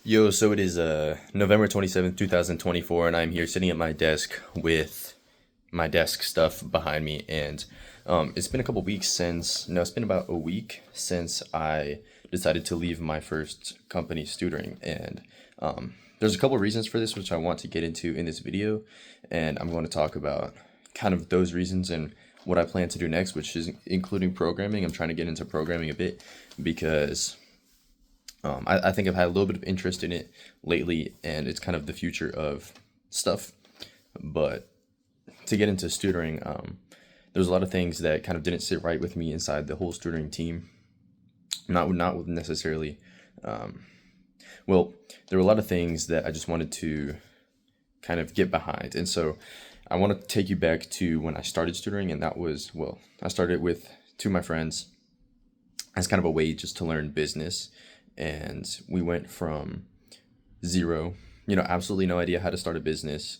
Yo, so it is November 27th, 2024, and I'm here sitting at my desk with my desk stuff behind me. And it's been a couple weeks since, no, it's been about a week since I decided to leave my first company's tutoring. And there's a couple reasons for this, which I want to get into in this video. And I'm going to talk about kind of those reasons and what I plan to do next, which is including programming. I'm trying to get into programming a bit because I think I've had a little bit of interest in it lately, and it's kind of the future of stuff. But to get into tutoring, there's a lot of things that kind of didn't sit right with me inside the whole tutoring team. Not necessarily. Well, there were a lot of things that I just wanted to kind of get behind, and so I want to take you back to when I started tutoring, and that was, well, I started with two of my friends as kind of a way just to learn business. And we went from zero, absolutely no idea how to start a business,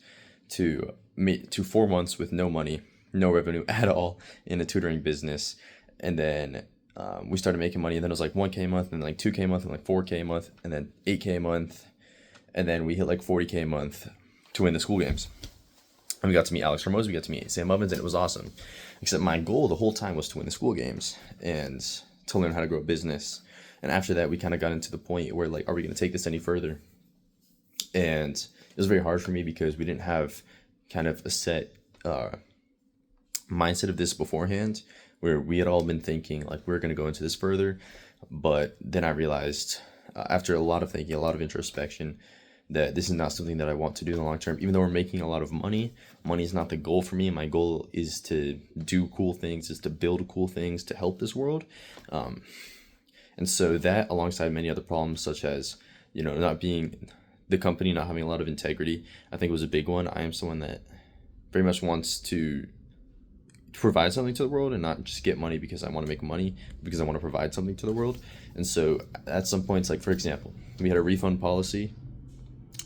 to 4 months with no money, no revenue at all in a tutoring business. And then we started making money, and then it was like 1K a month, and then like 2K a month, and like 4K a month, and then 8K a month. And then we hit like 40K a month to win the school games. And we got to meet Alex Ramosi, we got to meet Sam Ovens, and it was awesome. Except my goal the whole time was to win the school games and to learn how to grow a business. And after that, we kind of got into the point where, like, are we going to take this any further? And it was very hard for me because we didn't have kind of a set mindset of this beforehand, where we had all been thinking, like, we're going to go into this further. But then I realized, after a lot of thinking, a lot of introspection, that this is not something that I want to do in the long term. Even though we're making a lot of money, money is not the goal for me. My goal is to do cool things, is to build cool things, to help this world. And so that, alongside many other problems, such as, not being the company, not having a lot of integrity, I think was a big one. I am someone that very much wants to provide something to the world and not just get money because I want to make money, because I want to provide something to the world. And so at some points, like, for example, we had a refund policy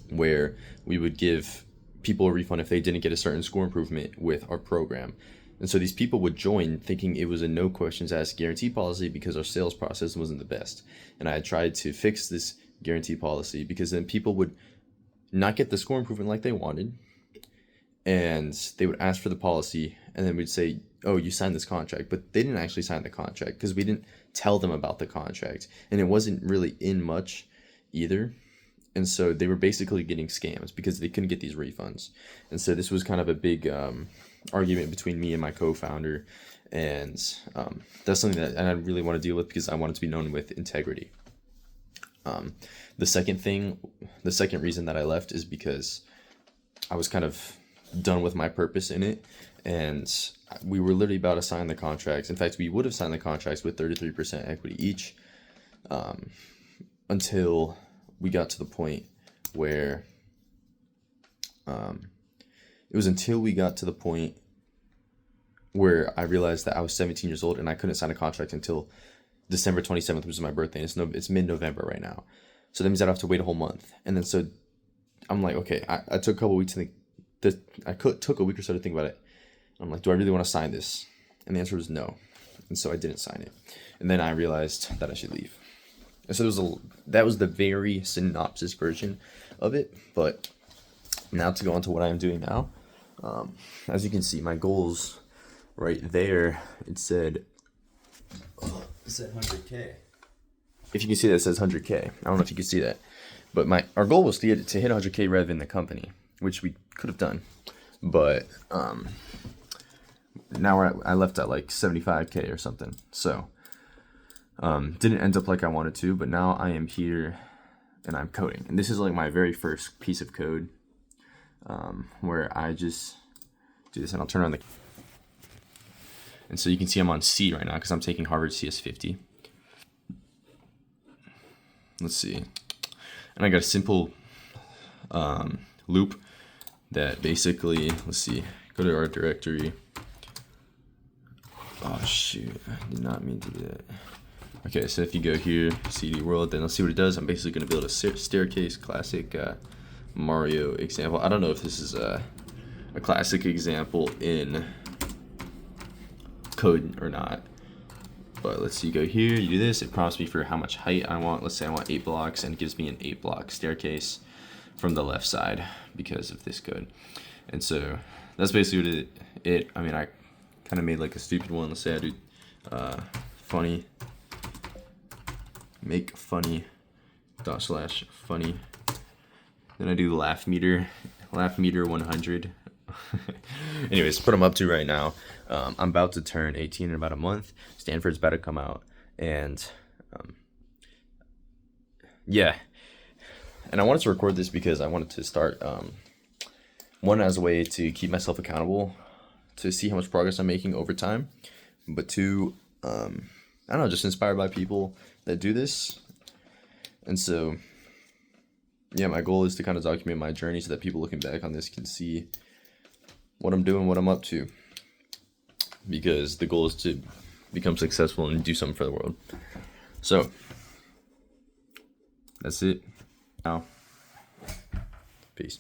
where we would give people a refund if they didn't get a certain score improvement with our program. And so these people would join thinking it was a no questions asked guarantee policy because our sales process wasn't the best. And I had tried to fix this guarantee policy because then people would not get the score improvement like they wanted. And they would ask for the policy, and then we'd say, oh, you signed this contract. But they didn't actually sign the contract because we didn't tell them about the contract. And it wasn't really in much either. And so they were basically getting scams because they couldn't get these refunds. And so this was kind of a big argument between me and my co-founder. And that's something that I really want to deal with because I want it to be known with integrity. The second reason that I left is because I was kind of done with my purpose in it. And we were literally about to sign the contracts. In fact, we would have signed the contracts with 33% equity each until we got to the point where it was until we got to the point where I realized that I was 17 years old and I couldn't sign a contract until December 27th, which is my birthday. And it's mid-November right now. So that means I'd have to wait a whole month. And then so I'm like, okay, I took a couple weeks to think. Took a week or so to think about it. I'm like, do I really want to sign this? And the answer was no. And so I didn't sign it. And then I realized that I should leave. And so that was the very synopsis version of it. But now to go on to what I am doing now. As you can see, my goals right there, it said 100K. If you can see that, it says 100K. I don't know if you can see that. But our goal was to hit 100K rather than the company, which we could have done. But now I left at like 75K or something. So didn't end up like I wanted to, but now I am here and I'm coding. And this is like my very first piece of code where I just do this, and I'll turn on and so you can see I'm on C right now because I'm taking Harvard CS50. Let's see. And I got a simple loop that basically, let's see, go to our directory. Oh shoot, I did not mean to do that. Okay, so if you go here, CD world, then let's see what it does. I'm basically going to build a staircase, classic Mario example. I don't know if this is a classic example in code or not, But let's see, you go here, you do this, it prompts me for how much height I want. Let's say I want 8 blocks, and it gives me an 8 block staircase from the left side because of this code. And so that's basically what I mean, I kind of made like a stupid one. Let's say I do funny, make funny dot slash funny. Then I do laugh meter 100. Anyways, what I'm up to right now, I'm about to turn 18 in about a month. Stanford's about to come out, and yeah. And I wanted to record this because I wanted to start one as a way to keep myself accountable, to see how much progress I'm making over time, but two, I don't know, just inspired by people that do this. And so yeah, my goal is to kind of document my journey so that people looking back on this can see what I'm doing, what I'm up to, because the goal is to become successful and do something for the world. So that's it. Now, peace.